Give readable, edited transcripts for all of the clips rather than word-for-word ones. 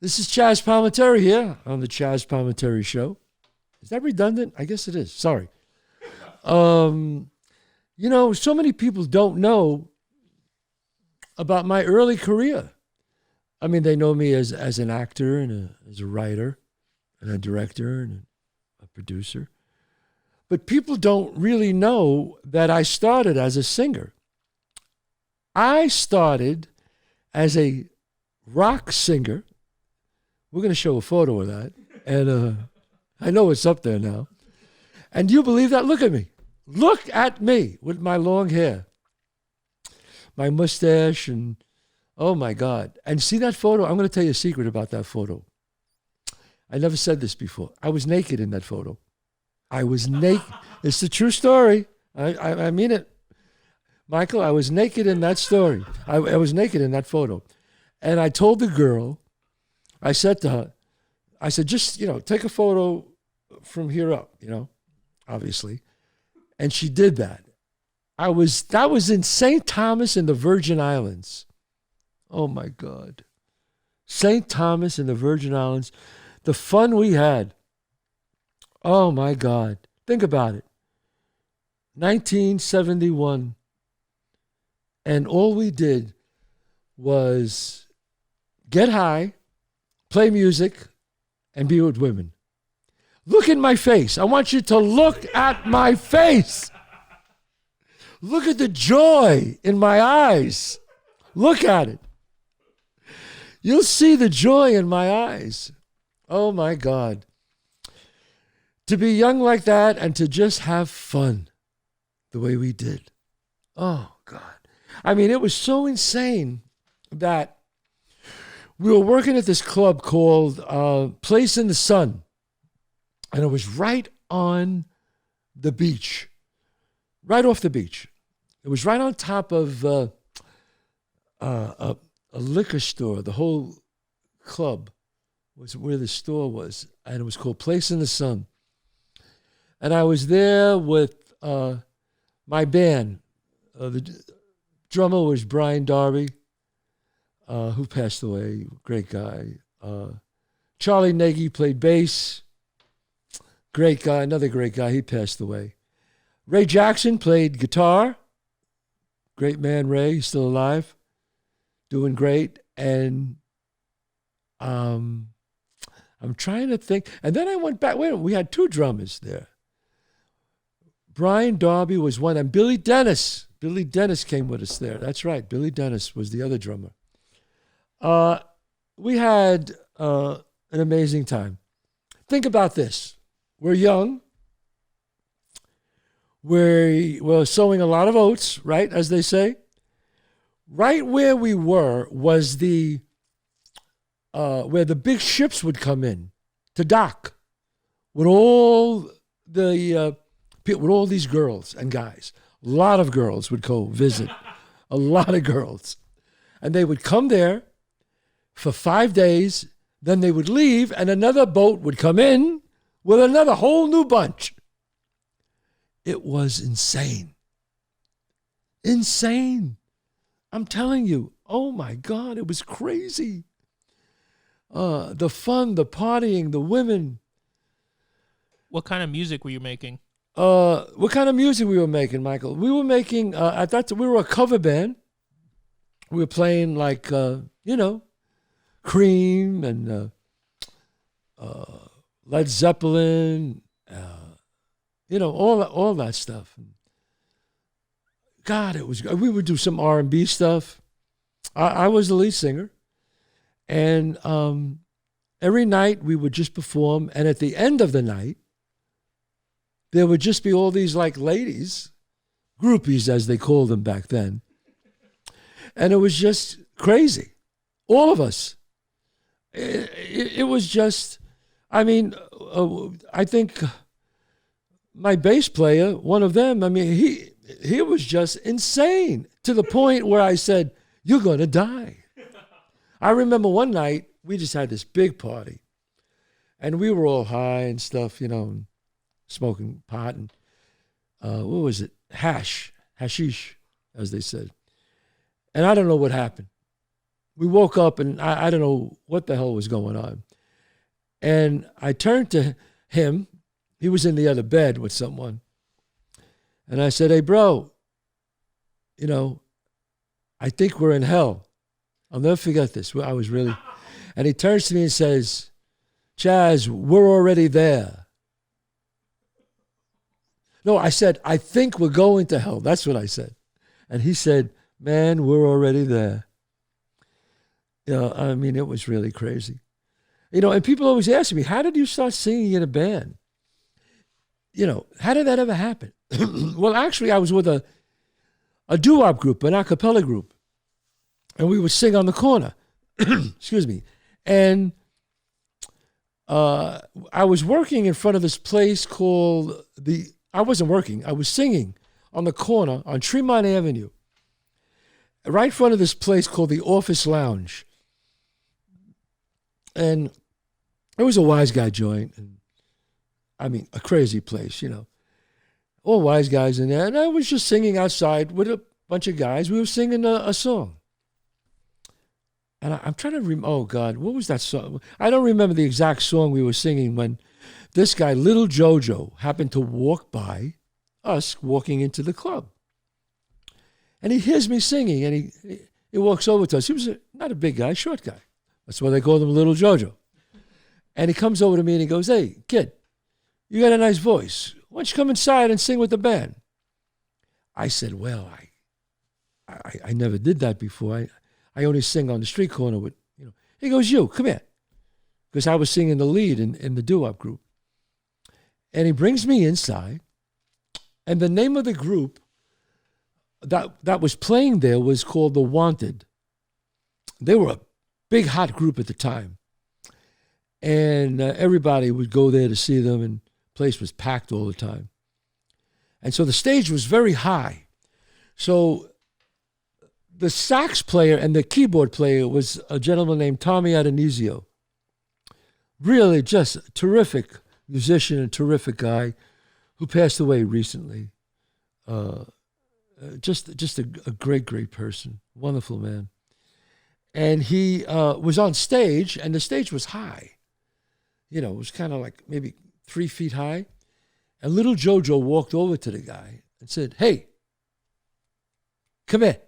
This is Chazz Palminteri here on the Chazz Palminteri Show. Is that redundant? I guess it is. Sorry. So many people don't know about my early career. I mean, they know me as an actor and as a writer and a director and a producer. But people don't really know that I started as a singer. I started as a rock singer. We're going to show a photo of that. And I know it's up there now. And do you believe that? Look at me. Look at me with my long hair, my mustache, and oh my God. And see that photo? I'm going to tell you a secret about that photo. I never said this before. I was naked in that photo. I was naked. It's the true story. I mean it. Michael, I was naked in that story. I was naked in that photo. And I told the girl, I said to her, I said, just, take a photo from here up, obviously. And she did that. That was in St. Thomas in the Virgin Islands. Oh my God. St. Thomas in the Virgin Islands. The fun we had. Oh my God. Think about it. 1971. And all we did was get high, play music, and be with women. Look in my face. I want you to look at my face. Look at the joy in my eyes. Look at it. You'll see the joy in my eyes. Oh my God. To be young like that and to just have fun the way we did. Oh God. I mean, it was so insane that we were working at this club called Place in the Sun. And it was right on the beach, right off the beach. It was right on top of a liquor store. The whole club was where the store was. And it was called Place in the Sun. And I was there with my band. The drummer was Brian Darby, who passed away, great guy. Charlie Nagy played bass, great guy, another great guy, he passed away. Ray Jackson played guitar, great man Ray, he's still alive, doing great. And I'm trying to think, and then I went back, we had two drummers there. Brian Darby was one, and Billy Dennis came with us there. That's right. Billy Dennis was the other drummer. We had an amazing time. Think about this. We're young. We're sowing a lot of oats, right, as they say. Right where we were was where the big ships would come in to dock with all these girls and guys. A lot of girls would go visit. A lot of girls. And they would come there for 5 days. Then they would leave and another boat would come in with another whole new bunch. It was insane. Insane. I'm telling you. Oh my God, it was crazy. The fun, the partying, the women. What kind of music were you making? What kind of music we were making, Michael? We were making, at that time, we were a cover band. We were playing like, Cream and Led Zeppelin, all that stuff. God, it was, we would do some R&B stuff. I was the lead singer. And every night we would just perform. And at the end of the night, there would just be all these like ladies, groupies as they called them back then. And it was just crazy. All of us. It was just, I think my bass player, one of them, he was just insane to the point where I said, you're going to die. I remember one night, we just had this big party. And we were all high and stuff, smoking pot and what was it? Hashish, as they said. And I don't know what happened. we woke up and I don't know what the hell was going on. And I turned to him. He was in the other bed with someone. And I said, hey, bro, you know, I think we're in hell. I'll never forget this. I was really... And he turns to me and says, Chazz, we're already there. No, I said, I think we're going to hell. That's what I said. And he said, man, we're already there. You know, I mean, it was really crazy. You know, and people always ask me, how did you start singing in a band? You know, how did that ever happen? Well, actually, I was with a doo-wop group, an a cappella group. And we would sing on the corner. Excuse me. And I was working in front of this place called I wasn't working. I was singing on the corner on Tremont Avenue, right in front of this place called the Office Lounge. And it was a wise guy joint. And I mean, a crazy place, you know. All wise guys in there. And I was just singing outside with a bunch of guys. We were singing a song. And I'm trying to remember, oh God, what was that song? I don't remember the exact song we were singing when this guy, Little Jojo, happened to walk by us walking into the club. And he hears me singing and he walks over to us. He was not a big guy, short guy. That's why they called him Little Jojo. And he comes over to me and he goes, hey, kid, you got a nice voice. Why don't you come inside and sing with the band? I said, well, I never did that before. I only sing on the street corner with, you know. He goes, you, come here. Because I was singing the lead in the doo-wop group. And he brings me inside. And the name of the group that was playing there was called The Wanted. They were a big, hot group at the time. And everybody would go there to see them, and the place was packed all the time. And so the stage was very high. So the sax player and the keyboard player was a gentleman named Tommy Adonisio. Really just a terrific musician and terrific guy who passed away recently. Just a great, great person. Wonderful man. And he was on stage, and the stage was high. You know, it was kind of like maybe 3 feet high. And little Jojo walked over to the guy and said, hey, come here.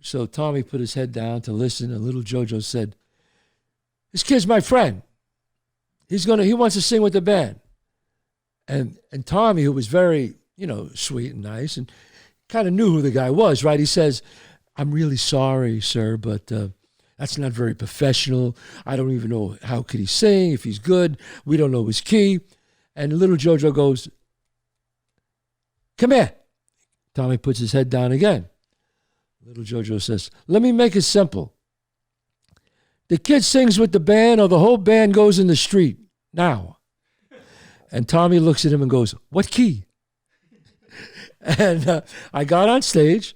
So Tommy put his head down to listen, and little Jojo said, this kid's my friend. He wants to sing with the band. And Tommy, who was very, you know, sweet and nice and kind of knew who the guy was, right? He says, I'm really sorry, sir, but that's not very professional. I don't even know how could he sing, if he's good. We don't know his key. And little Jojo goes, come here. Tommy puts his head down again. Little Jojo says, let me make it simple. The kid sings with the band or the whole band goes in the street now. And Tommy looks at him and goes, what key? And I got on stage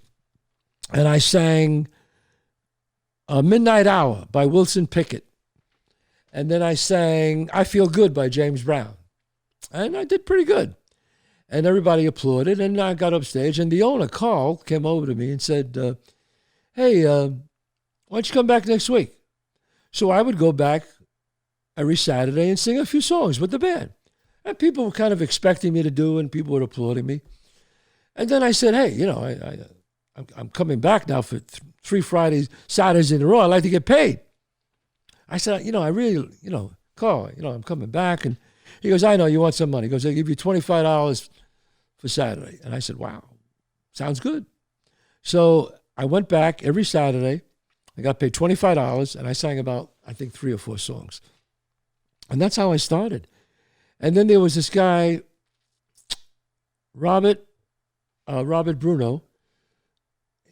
and I sang Midnight Hour by Wilson Pickett. And then I sang I Feel Good by James Brown. And I did pretty good. And everybody applauded, and I got upstage, and the owner, Carl, came over to me and said, hey, why don't you come back next week? So I would go back every Saturday and sing a few songs with the band. And people were kind of expecting me to do, and people were applauding me. And then I said, hey, you know, I'm coming back now for 3 Fridays, Saturdays in a row. I'd like to get paid. I said, you know, I really, you know, Carl, you know, I'm coming back. And he goes, I know, you want some money. He goes, I'll give you $25 for Saturday. And I said, wow, sounds good. So I went back every Saturday. I got paid $25, and I sang about, I think, 3 or 4 songs. And that's how I started. And then there was this guy, Robert Bruno.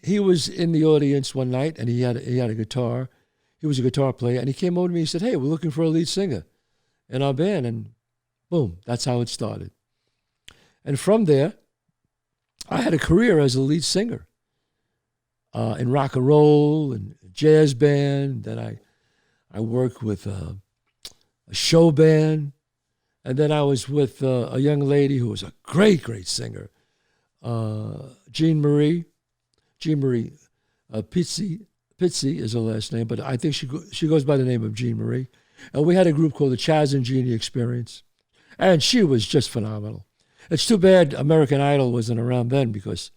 He was in the audience one night, and he had a guitar. He was a guitar player, and he came over to me and said, hey, we're looking for a lead singer in our band. And boom, that's how it started. And from there, I had a career as a lead singer in rock and roll and jazz band. Then I worked with a show band. And then I was with a young lady who was a great, great singer, Jean Marie Pizzi Pitsy is her last name, but I think she goes by the name of Jean Marie. And we had a group called the Chazz and Jeannie Experience. And she was just phenomenal. It's too bad American Idol wasn't around then because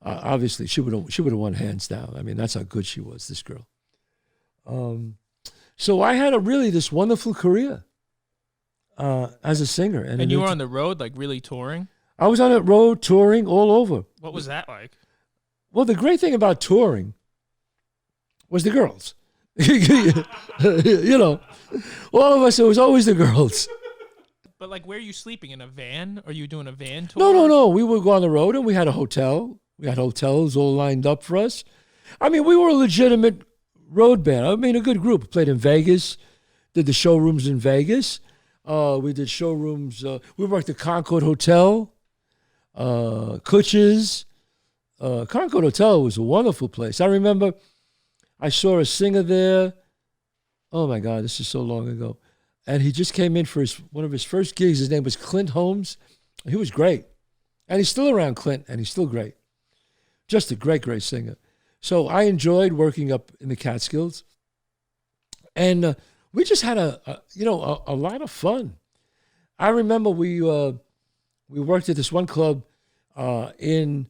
obviously she would have won hands down. I mean, that's how good she was, this girl. So I had this wonderful career as a singer. And you were on the road, like really touring? I was on the road touring all over. What was that like? Well, the great thing about touring was the girls. You know, all of us, it was always the girls. But like, where are you sleeping? In a van? Are you doing a van tour? No. We would go on the road and we had a hotel. We had hotels all lined up for us. I mean, we were a legitimate road band. I mean, a good group. Played in Vegas, did the showrooms in Vegas. We did showrooms. We worked at Concord Hotel, Kutch's. Concord Hotel was a wonderful place. I remember I saw a singer there. Oh, my God, this is so long ago. And he just came in for one of his first gigs. His name was Clint Holmes. He was great. And he's still around, Clint, and he's still great. Just a great, great singer. So I enjoyed working up in the Catskills. And we just had a lot of fun. I remember we worked at this one club in,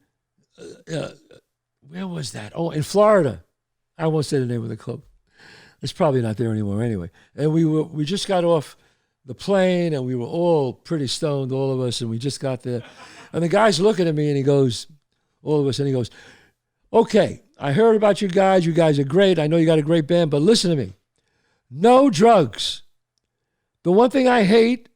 where was that? Oh, in Florida. I won't say the name of the club. It's probably not there anymore anyway. And we just got off the plane and we were all pretty stoned, all of us, and we just got there. And the guy's looking at me and he goes, all of us, and he goes, okay, I heard about you guys. You guys are great. I know you got a great band, but listen to me. No drugs. The one thing I hate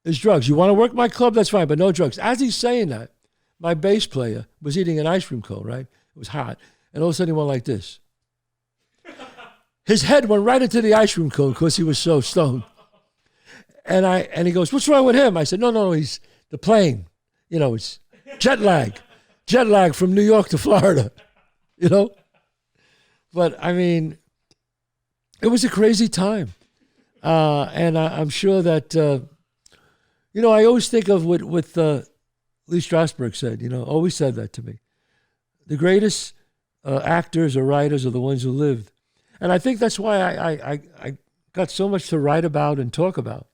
is drugs. You want to work my club? That's fine, but no drugs. As he's saying that, my bass player was eating an ice cream cone, right? It was hot. And all of a sudden he went like this. His head went right into the ice cream cone because he was so stoned. And he goes, what's wrong with him? I said, no, he's the plane. You know, it's jet lag from New York to Florida, you know? But, I mean, it was a crazy time. And I'm sure that, I always think of what Lee Strasberg said, always said that to me. The greatest actors or writers are the ones who lived. And I think that's why I got so much to write about and talk about,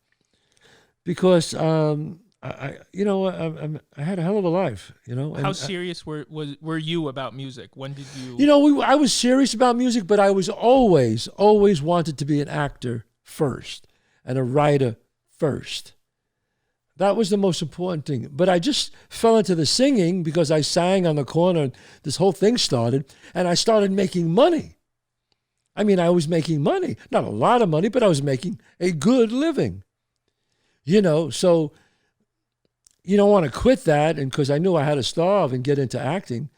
because I had a hell of a life, And how serious were you about music? When did you? I was serious about music, but I was always wanted to be an actor first and a writer first. That was the most important thing. But I just fell into the singing because I sang on the corner and this whole thing started, and I started making money. I mean, I was making money, not a lot of money, but I was making a good living, so you don't want to quit that. And because I knew I had to starve and get into acting.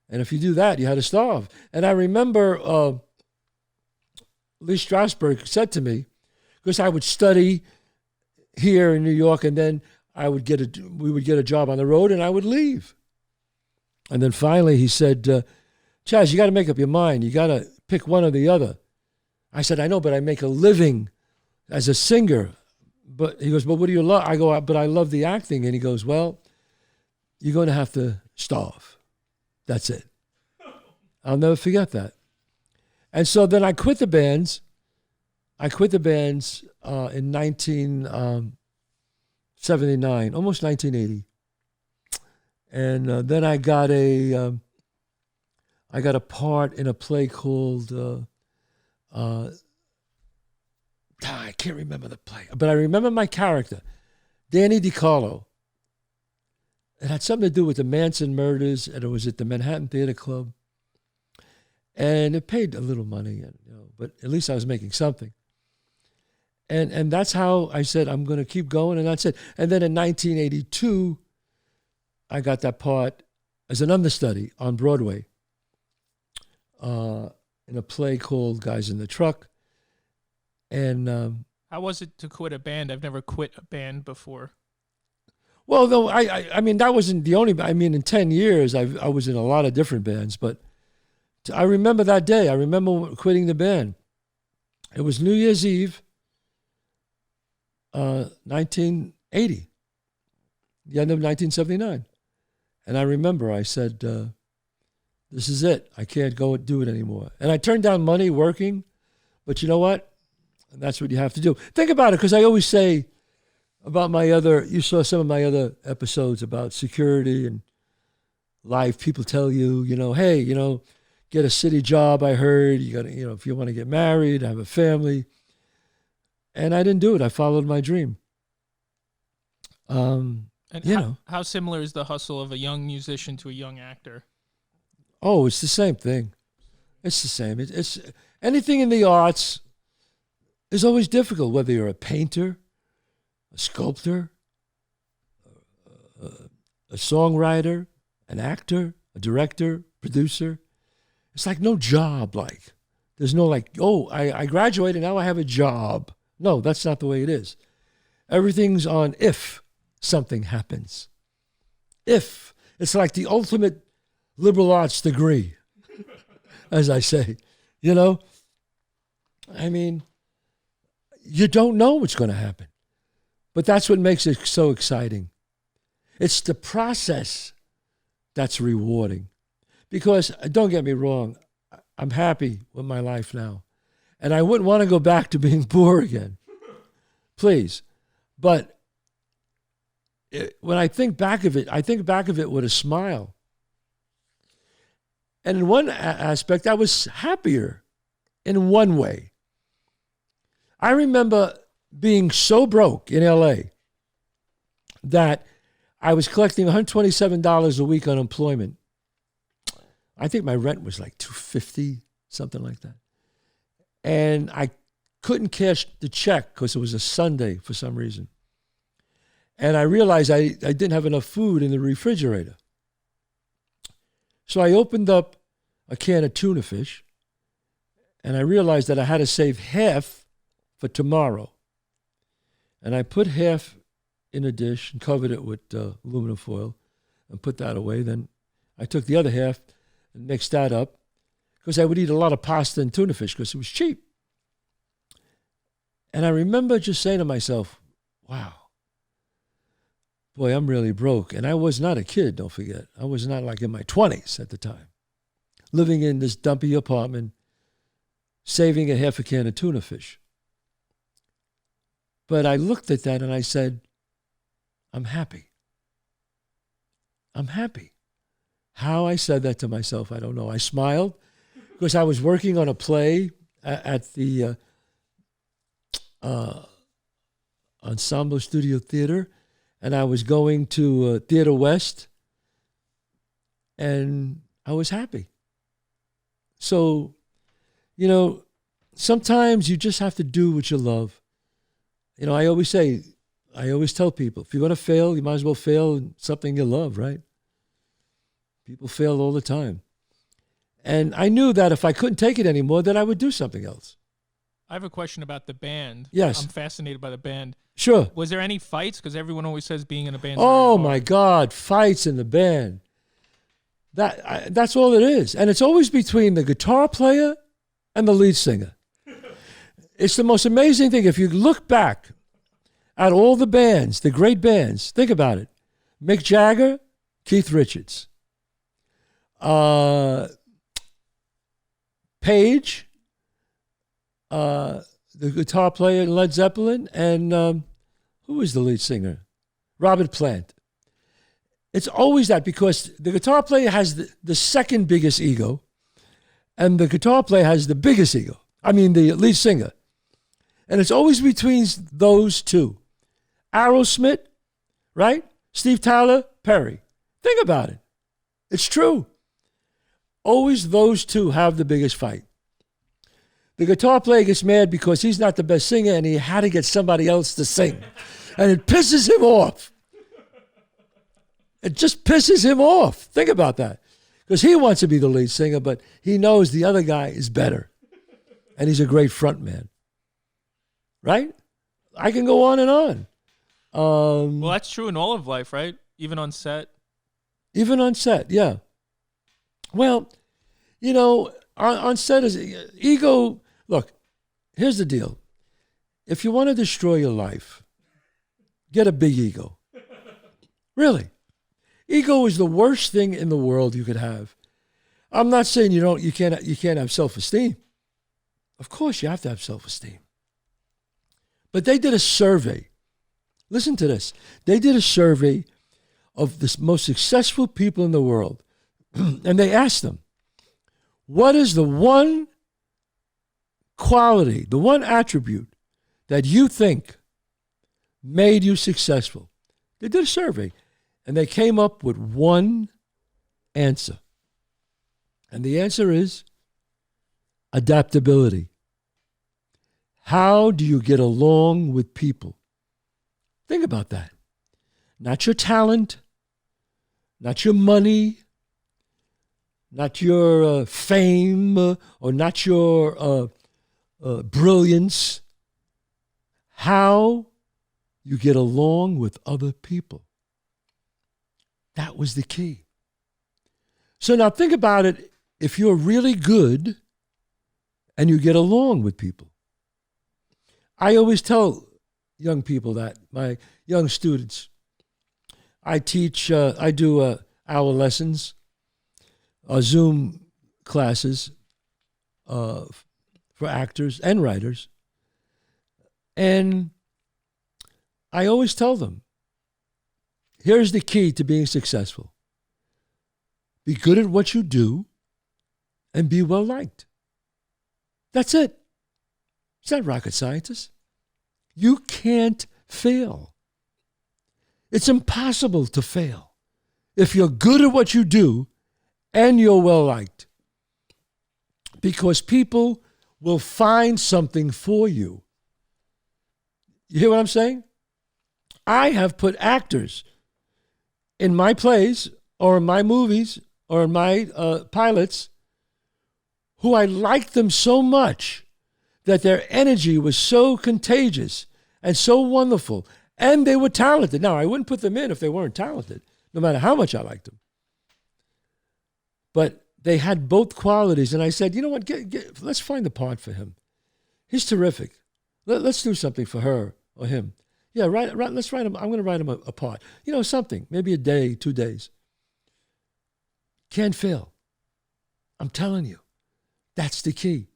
And if you do that, you had to starve. And I remember Lee Strasberg said to me, because I would study here in New York and then we would get a job on the road and I would leave. And then finally he said, Chazz, you got to make up your mind. You got to pick one or the other. I said, I know, but I make a living as a singer. But he goes, but what do you love? I go, but I love the acting. And he goes, well, you're going to have to starve. That's it. I'll never forget that. And so then I quit the bands. In 1979, almost 1980. And then I got a part in a play called, I can't remember the play, but I remember my character, Danny DiCarlo. It had something to do with the Manson murders, and it was at the Manhattan Theater Club. And it paid a little money, but at least I was making something. And that's how I said, I'm going to keep going, and that's it. And then in 1982, I got that part as an understudy on Broadway in a play called Guys in the Truck. And how was it to quit a band? I've never quit a band before. Well, though I mean that wasn't the only. I mean, in 10 years, I was in a lot of different bands, but I remember that day. I remember quitting the band. It was New Year's Eve, 1980, the end of 1979, and I remember I said, This is it. I can't go and do it anymore. And I turned down money working, but you know what? That's what you have to do. Think about it, because I always say about you saw some of my other episodes about security and life. People tell you, hey, get a city job. I heard you got to, if you want to get married, have a family. And I didn't do it. I followed my dream. How similar is the hustle of a young musician to a young actor? Oh, it's the same thing. It's the same. It's anything in the arts is always difficult, whether you're a painter, a sculptor, a songwriter, an actor, a director, producer. It's like no job. There's no I graduated, now I have a job. No, that's not the way it is. Everything's on if something happens. If. It's like the ultimate liberal arts degree, as I say. I mean, you don't know what's going to happen. But that's what makes it so exciting. It's the process that's rewarding. Because, don't get me wrong, I'm happy with my life now. And I wouldn't want to go back to being poor again. Please. But when I think back of it with a smile. And in one aspect, I was happier in one way. I remember being so broke in LA that I was collecting $127 a week unemployment. I think my rent was like $250, something like that. And I couldn't cash the check because it was a Sunday for some reason. And I realized I didn't have enough food in the refrigerator. So I opened up a can of tuna fish, and I realized that I had to save half for tomorrow. And I put half in a dish and covered it with aluminum foil and put that away. Then I took the other half and mixed that up because I would eat a lot of pasta and tuna fish because it was cheap. And I remember just saying to myself, wow, boy, I'm really broke. And I was not a kid, don't forget. I was not like in my 20s at the time, living in this dumpy apartment, saving a half a can of tuna fish. But I looked at that and I said, I'm happy. I'm happy. How I said that to myself, I don't know. I smiled because I was working on a play at the Ensemble Studio Theater, and I was going to Theater West, and I was happy. So, sometimes you just have to do what you love. I always tell people, if you're going to fail, you might as well fail in something you love, right? People fail all the time. And I knew that if I couldn't take it anymore, that I would do something else. I have a question about the band. Yes. I'm fascinated by the band. Sure. Was there any fights? Because everyone always says being in a band. Oh, my God, fights in the band. That's all it is. And it's always between the guitar player and the lead singer. It's the most amazing thing. If you look back at all the bands, the great bands, think about it. Mick Jagger, Keith Richards. Page, the guitar player in Led Zeppelin, and who was the lead singer? Robert Plant. It's always that because the guitar player has the second biggest ego, and the guitar player has the biggest ego. I mean, the lead singer. And it's always between those two. Aerosmith, right? Steve Tyler, Perry. Think about it. It's true. Always those two have the biggest fight. The guitar player gets mad because he's not the best singer and he had to get somebody else to sing. And it pisses him off. It just pisses him off. Think about that. Because he wants to be the lead singer, but he knows the other guy is better. And he's a great front man. Right? I can go on and on. Well, that's true in all of life, right? Even on set. Even on set, yeah. Well, on set is ego. Look, here's the deal. If you want to destroy your life, get a big ego. Really. Ego is the worst thing in the world you could have. I'm not saying you can't have self-esteem. Of course you have to have self-esteem. But they did a survey. Listen to this. They did a survey of the most successful people in the world. And they asked them, what is the one quality, the one attribute that you think made you successful? They did a survey, and they came up with one answer. And the answer is adaptability. How do you get along with people? Think about that. Not your talent, not your money, not your fame, or not your brilliance. How you get along with other people. That was the key. So now think about it. If you're really good and you get along with people. I always tell young people that, my young students. I teach, I do hour lessons, Zoom classes for actors and writers. And I always tell them, here's the key to being successful. Be good at what you do and be well liked. That's it. It's not rocket scientist. You can't fail. It's impossible to fail if you're good at what you do and you're well liked. Because people will find something for you. You hear what I'm saying? I have put actors in my plays or in my movies or in my pilots who I liked them so much that their energy was so contagious and so wonderful, and they were talented. Now, I wouldn't put them in if they weren't talented, no matter how much I liked them. But they had both qualities, and I said, you know what, let's find the part for him. He's terrific. Let's do something for her or him. Yeah, let's write him. I'm going to write him a part. You know, something, maybe a day, 2 days. Can't fail. I'm telling you, that's the key.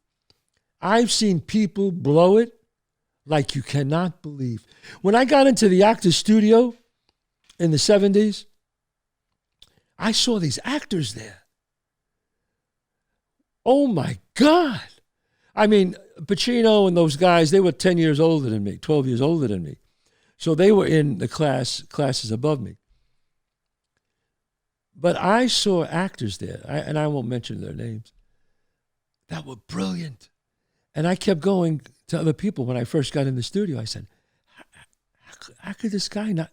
I've seen people blow it like you cannot believe. When I got into the actor's studio in the 70s, I saw these actors there. Oh my God. I mean, Pacino and those guys, they were 10 years older than me, 12 years older than me. So they were in the classes above me. But I saw actors there, and I won't mention their names, that were brilliant. And I kept going to other people when I first got in the studio. I said, how could this guy not,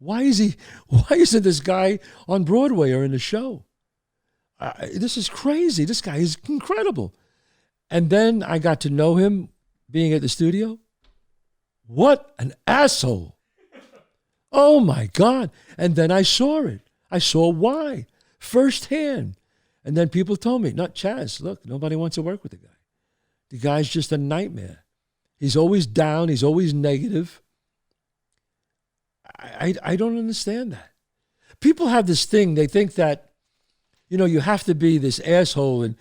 why isn't this guy on Broadway or in the show? This is crazy. This guy is incredible. And then I got to know him being at the studio. What an asshole. Oh my God. And then I saw it. I saw why firsthand. And then people told me, not Chazz, look, nobody wants to work with the guy. The guy's just a nightmare. He's always down. He's always negative. I don't understand that. People have this thing. They think that, you know, you have to be this asshole and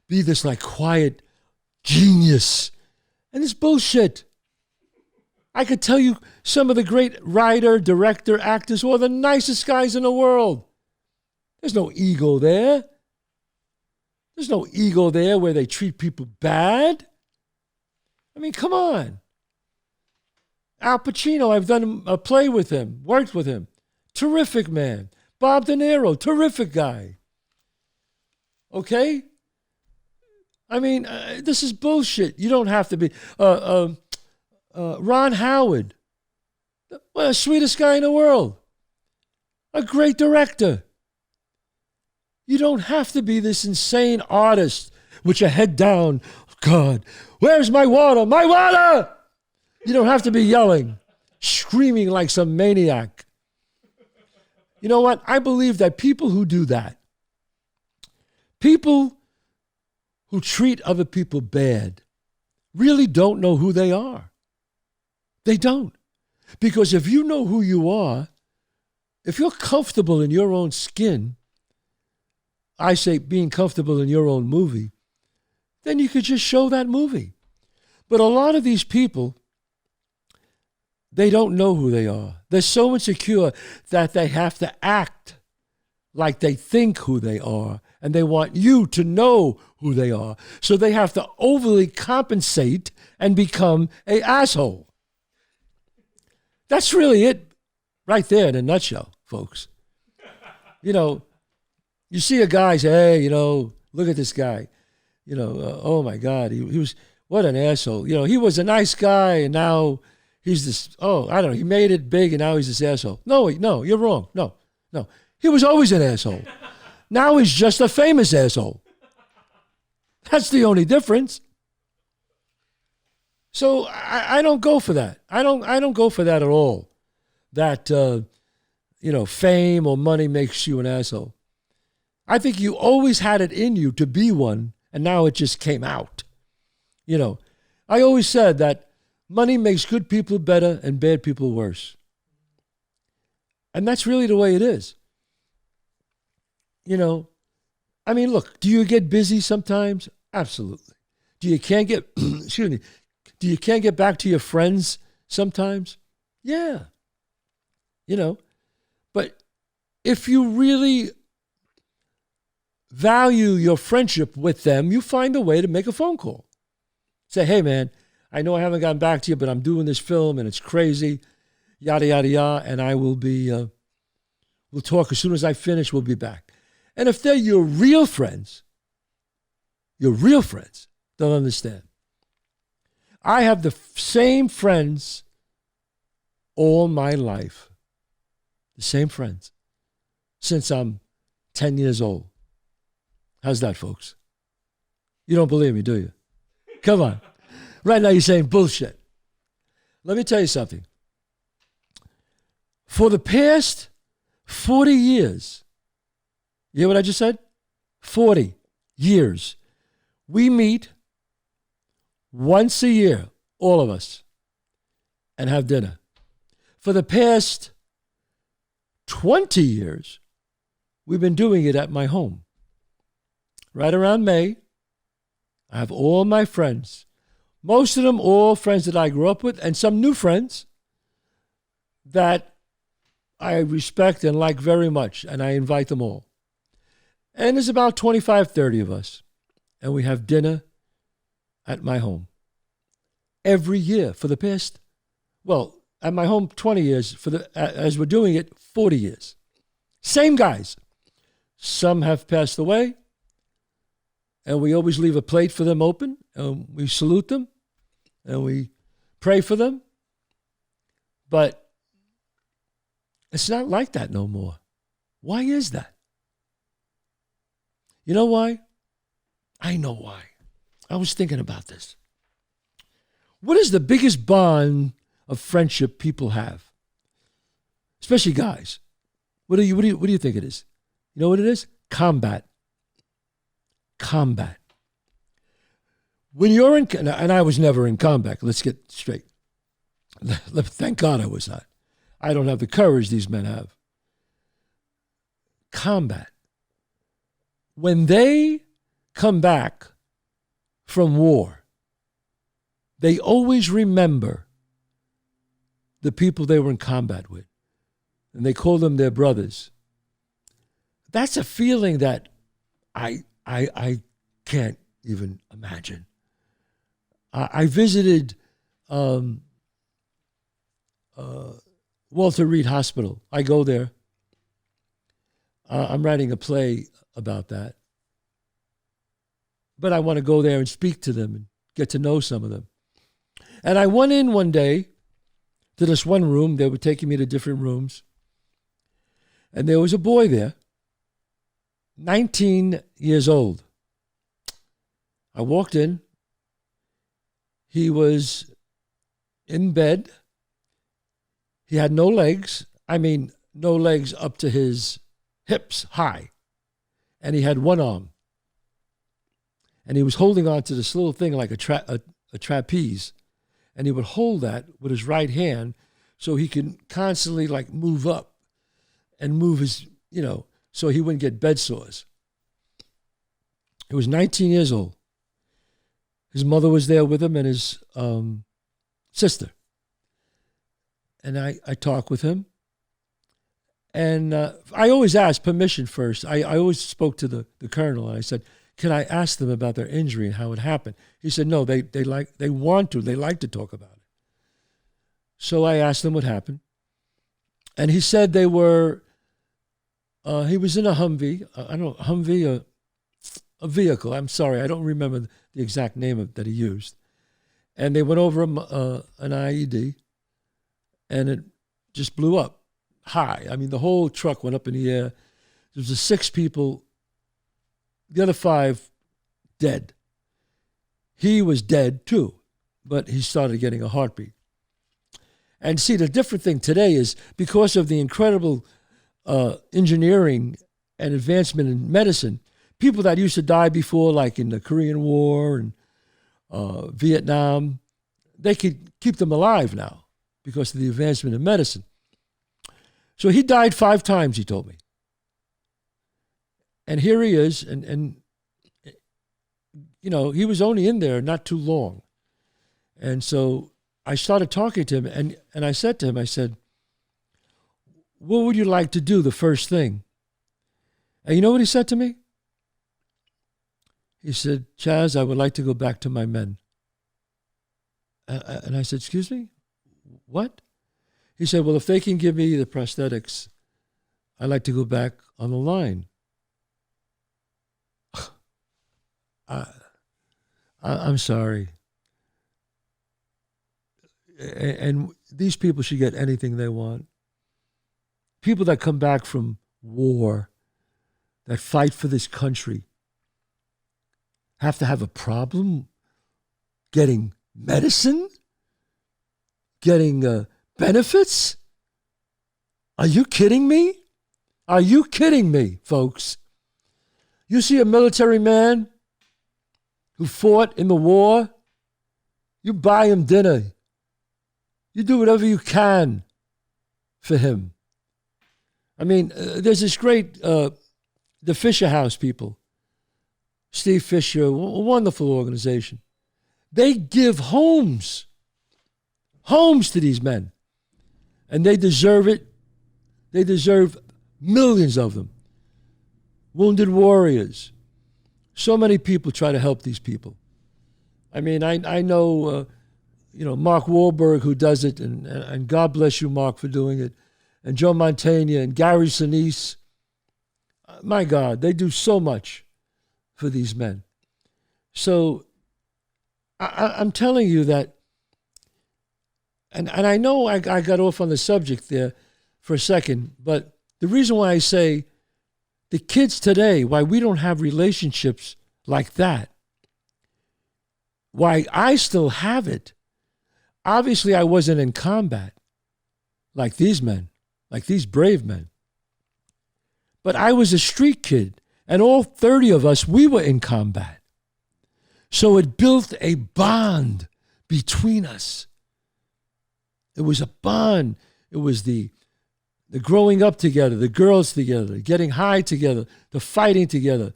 be this like quiet genius. And it's bullshit. I could tell you some of the great writer, director, actors who are the nicest guys in the world. There's no ego there. There's no ego there where they treat people bad. I mean, come on. Al Pacino, I've done a play with him, worked with him. Terrific man. Bob De Niro, terrific guy. Okay? I mean, this is bullshit. You don't have to be. Ron Howard, well, the sweetest guy in the world. A great director. You don't have to be this insane artist with your head down. God, where's my water? My water! You don't have to be yelling, screaming like some maniac. You know what? I believe that people who do that, people who treat other people bad, really don't know who they are. They don't. Because if you know who you are, if you're comfortable in your own skin, I say being comfortable in your own movie, then you could just show that movie. But a lot of these people, they don't know who they are. They're so insecure that they have to act like they think who they are, and they want you to know who they are. So they have to overly compensate and become an asshole. That's really it right there in a nutshell, folks. You see a guy say, hey, look at this guy. Oh my God, he was, what an asshole. He was a nice guy and now he's this, I don't know, he made it big and now he's this asshole. No, you're wrong. No. He was always an asshole. Now he's just a famous asshole. That's the only difference. So I don't go for that. I don't go for that at all. That, fame or money makes you an asshole. I think you always had it in you to be one, and now it just came out. I always said that money makes good people better and bad people worse. And that's really the way it is. Look, do you get busy sometimes? Absolutely. Do you can't get back to your friends sometimes? Yeah. But if you really value your friendship with them, you find a way to make a phone call. Say, hey man, I know I haven't gotten back to you, but I'm doing this film and it's crazy, yada, yada, yada, and I will be, we'll talk as soon as I finish, we'll be back. And if they're your real friends, they'll understand. I have the same friends all my life. The same friends. Since I'm 10 years old. How's that, folks? You don't believe me, do you? Come on. Right now you're saying bullshit. Let me tell you something. For the past 40 years, you hear what I just said? 40 years. We meet once a year, all of us, and have dinner. For the past 20 years, we've been doing it at my home. Right around May, I have all my friends. Most of them all friends that I grew up with, and some new friends that I respect and like very much, and I invite them all. And there's about 25, 30 of us, and we have dinner at my home every year for the past, at my home 20 years, as we're doing it, 40 years. Same guys. Some have passed away, and we always leave a plate for them open, and we salute them, and we pray for them. But it's not like that no more. Why is that? You know why? I know why. I was thinking about this. What is the biggest bond of friendship people have? Especially guys. What do you think it is? You know what it is? Combat. When you're in, and I was never in combat, let's get straight. Thank God I was not. I don't have the courage these men have. Combat. When they come back from war, they always remember the people they were in combat with. And they call them their brothers. That's a feeling that I can't even imagine. I visited Walter Reed Hospital. I go there. I'm writing a play about that. But I want to go there and speak to them and get to know some of them. And I went in one day to this one room. They were taking me to different rooms. And there was a boy there, 19 years old. I walked in. He was in bed. He had no legs. No legs up to his hips high. And he had one arm. And he was holding on to this little thing like a trapeze. And he would hold that with his right hand so he could constantly move up and move his, so he wouldn't get bed sores. He was 19 years old. His mother was there with him and his sister. And I talked with him. And I always asked permission first. I always spoke to the colonel, and I said, can I ask them about their injury and how it happened? He said, no, they want to. They like to talk about it. So I asked them what happened. And he said they were, he was in a Humvee, a vehicle. I'm sorry, I don't remember the exact name that he used. And they went over an IED, and it just blew up high. I mean, the whole truck went up in the air. There was 6 people, the other 5 dead. He was dead too, but he started getting a heartbeat. And see, the different thing today is because of the incredible engineering and advancement in medicine, people that used to die before, like in the Korean War and Vietnam, they could keep them alive now because of the advancement in medicine. So he died 5 times, he told me. And here he is, and you know, he was only in there not too long. And so I started talking to him, and I said to him, I said, what would you like to do the first thing? And you know what he said to me? He said, Chazz, I would like to go back to my men. And I said, excuse me? What? He said, well, if they can give me the prosthetics, I'd like to go back on the line. I'm sorry. And these people should get anything they want. People that come back from war, that fight for this country, have to have a problem getting medicine, getting benefits? Are you kidding me? Are you kidding me, folks? You see a military man who fought in the war, you buy him dinner. You do whatever you can for him. I mean, there's this great, the Fisher House people, Steve Fisher, a wonderful organization. They give homes to these men. And they deserve it. They deserve millions of them. Wounded warriors. So many people try to help these people. I mean, I know, Mark Wahlberg who does it, and God bless you, Mark, for doing it, and Joe Mantegna and Gary Sinise. My God, they do so much for these men. So I'm telling you that, and I know I got off on the subject there for a second, but the reason why I say the kids today, why we don't have relationships like that, why I still have it, obviously I wasn't in combat like these men, like these brave men. But I was a street kid, and all 30 of us, we were in combat. So it built a bond between us. It was a bond. It was the growing up together, the girls together, getting high together, the fighting together,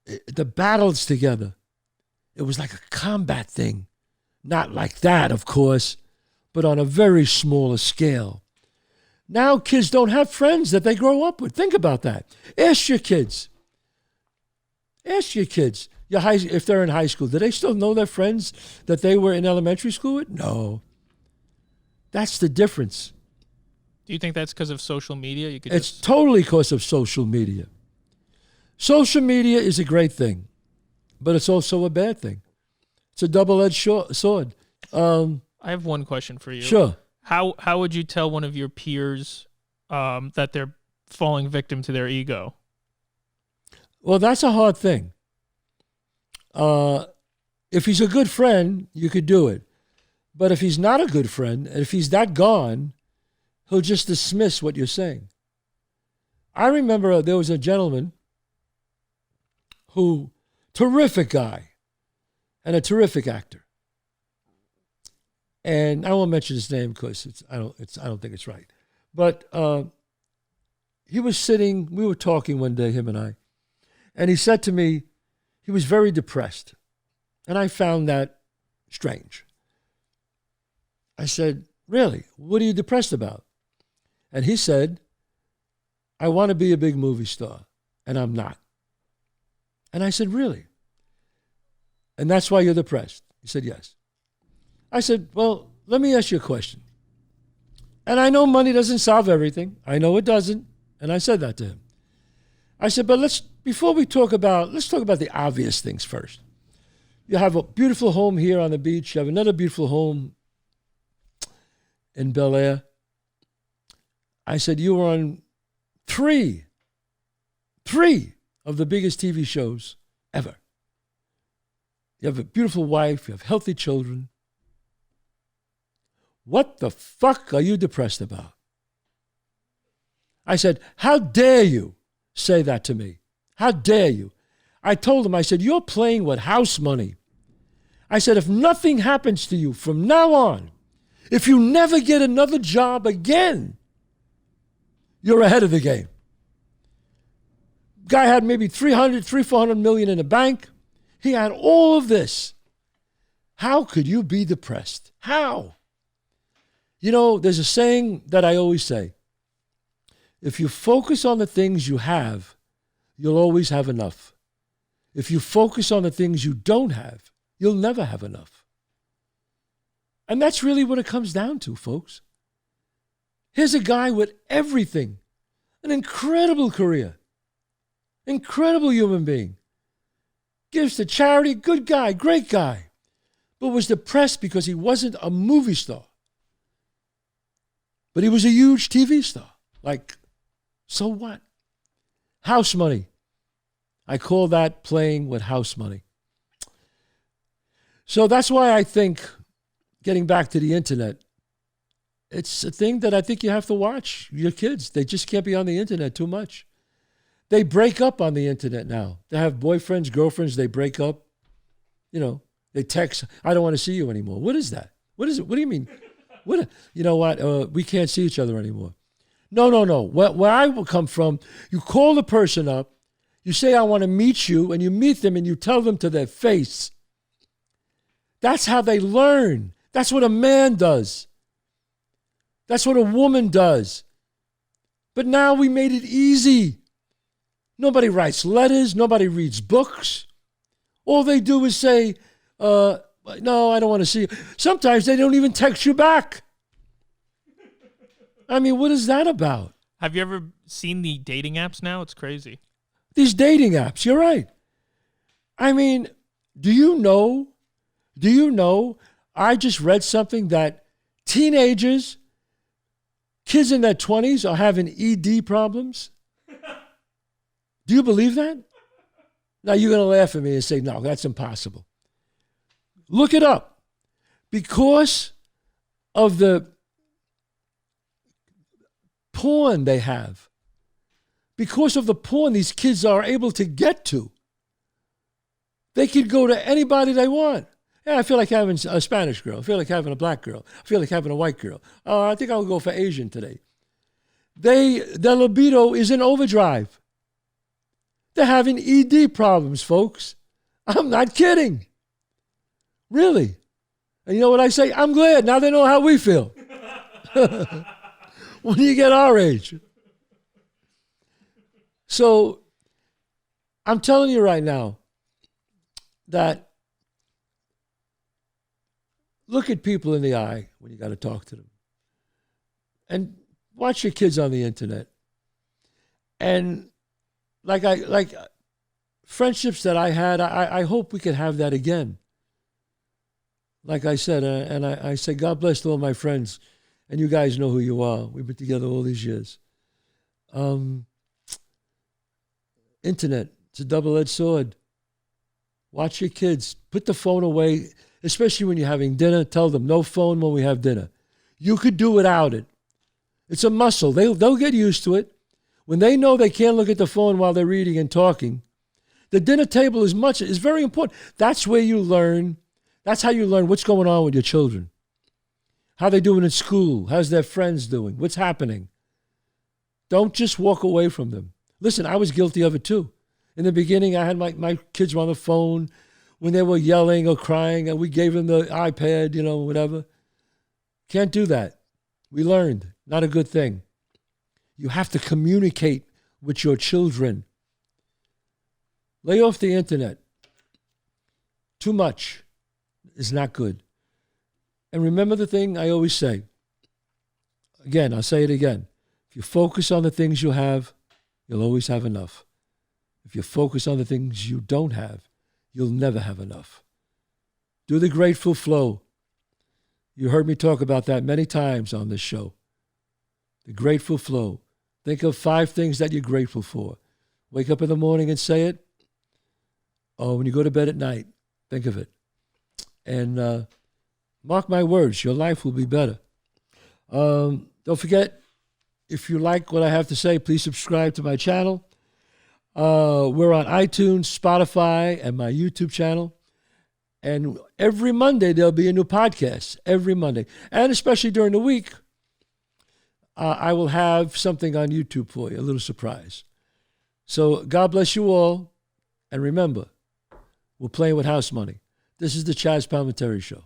the battles together. It was like a combat thing. Not like that, of course, but on a very smaller scale. Now kids don't have friends that they grow up with. Think about that. Ask your kids. If they're in high school, do they still know their friends that they were in elementary school with? No. That's the difference. Do you think that's because of social media? It's totally because of social media. Social media is a great thing, but it's also a bad thing. It's a double-edged sword. I have one question for you. Sure. How would you tell one of your peers that they're falling victim to their ego? Well, that's a hard thing. If he's a good friend, you could do it. But if he's not a good friend, and if he's that gone, he'll just dismiss what you're saying. I remember there was a gentleman who, terrific guy, and a terrific actor. And I won't mention his name because I don't think it's right. But he was sitting, we were talking one day, him and I, And he said to me, he was very depressed. And I found that strange. I said, really? What are you depressed about? And he said, I want to be a big movie star, and I'm not. And I said, really? And that's why you're depressed? He said, yes. I said, well, let me ask you a question. And I know money doesn't solve everything. I know it doesn't. And I said that to him. I said, but let's talk about the obvious things first. You have a beautiful home here on the beach. You have another beautiful home in Bel Air. I said, you were on three of the biggest TV shows ever. You have a beautiful wife. You have healthy children. What the fuck are you depressed about? I said, how dare you say that to me? How dare you? I told him, I said, you're playing with house money. I said, if nothing happens to you from now on, if you never get another job again, you're ahead of the game. Guy had maybe 400 million in the bank. He had all of this. How could you be depressed? How? You know, there's a saying that I always say. If you focus on the things you have, you'll always have enough. If you focus on the things you don't have, you'll never have enough. And that's really what it comes down to, folks. Here's a guy with everything, an incredible career, incredible human being, gives to charity, good guy, great guy, but was depressed because he wasn't a movie star. But he was a huge TV star. Like, so what? House money. I call that playing with house money. So that's why I think, getting back to the internet, it's a thing that I think you have to watch. Your kids, they just can't be on the internet too much. They break up on the internet now. They have boyfriends, girlfriends, they break up. You know, they text, I don't want to see you anymore. What is that? What is it? What do you mean? You know what? We can't see each other anymore. No. Where I will come from, you call the person up, you say, I want to meet you, and you meet them and you tell them to their face. That's how they learn. That's what a man does. That's what a woman does. But now we made it easy. Nobody writes letters. Nobody reads books. All they do is say, no, I don't want to see you. Sometimes they don't even text you back. I mean, what is that about? Have you ever seen the dating apps now? It's crazy. These dating apps, you're right. I mean, do you know, I just read something that teenagers, kids in their 20s are having ED problems. Do you believe that? Now you're going to laugh at me and say, no, that's impossible. Look it up. Because of the porn they have, because of the porn these kids are able to get to, they could go to anybody they want. Yeah, I feel like having a Spanish girl. I feel like having a black girl. I feel like having a white girl. I think I'll go for Asian today. Their libido is in overdrive. They're having ED problems, folks. I'm not kidding. Really. And you know what I say? I'm glad. Now they know how we feel. When you get our age. So I'm telling you right now that look at people in the eye when you got to talk to them. And watch your kids on the internet. And like friendships that I had, I hope we could have that again. Like I said, and I say, God bless all my friends. And you guys know who you are. We've been together all these years. Internet, it's a double-edged sword. Watch your kids. Put the phone away, especially when you're having dinner. Tell them, no phone when we have dinner. You could do without it. It's a muscle. They'll get used to it. When they know they can't look at the phone while they're reading and talking, the dinner table is very important. That's where you learn. That's how you learn what's going on with your children. How they doing in school. How's their friends doing? What's happening? Don't just walk away from them. Listen, I was guilty of it too. In the beginning, I had my kids were on the phone when they were yelling or crying, and we gave them the iPad, whatever. Can't do that. We learned. Not a good thing. You have to communicate with your children. Lay off the internet. Too much is not good. And remember the thing I always say. Again, I'll say it again. If you focus on the things you have, you'll always have enough. If you focus on the things you don't have, you'll never have enough. Do the grateful flow. You heard me talk about that many times on this show. The grateful flow. Think of 5 things that you're grateful for. Wake up in the morning and say it. Or when you go to bed at night, think of it. And mark my words, your life will be better. Don't forget, if you like what I have to say, please subscribe to my channel. We're on iTunes, Spotify, and my YouTube channel. And every Monday, there'll be a new podcast. Every Monday. And especially during the week, I will have something on YouTube for you, a little surprise. So God bless you all. And remember, we're playing with house money. This is the Chazz Palminteri Show.